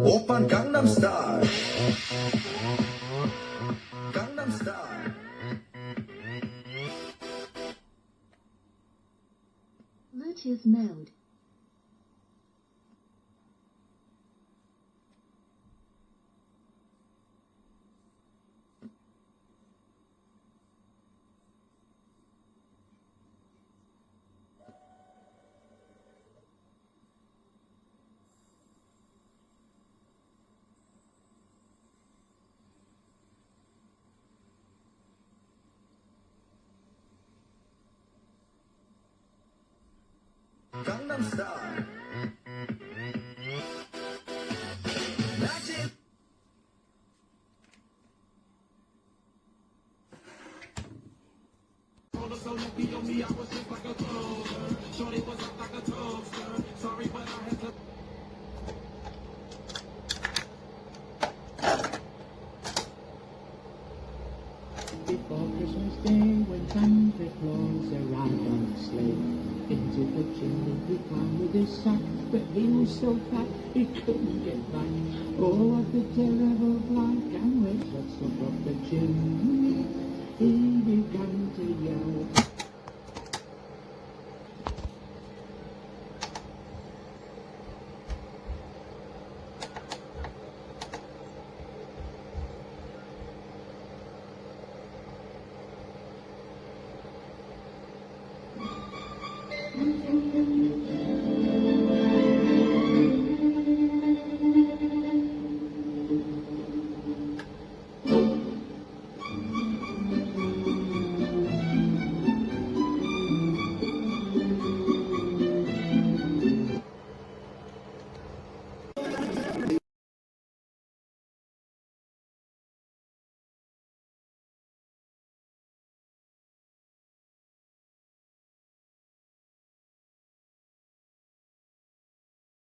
Opern Gangnam Style. Gangnam Style. Bluetooth mode. Gangnam Style. Magic. Before Christmas Day, when Santa Claus arrived on a sleigh, into the chimney he climbed with his sack, but he was so fat he couldn't get back. Oh, what a terrible black and white, let's look up the chimney.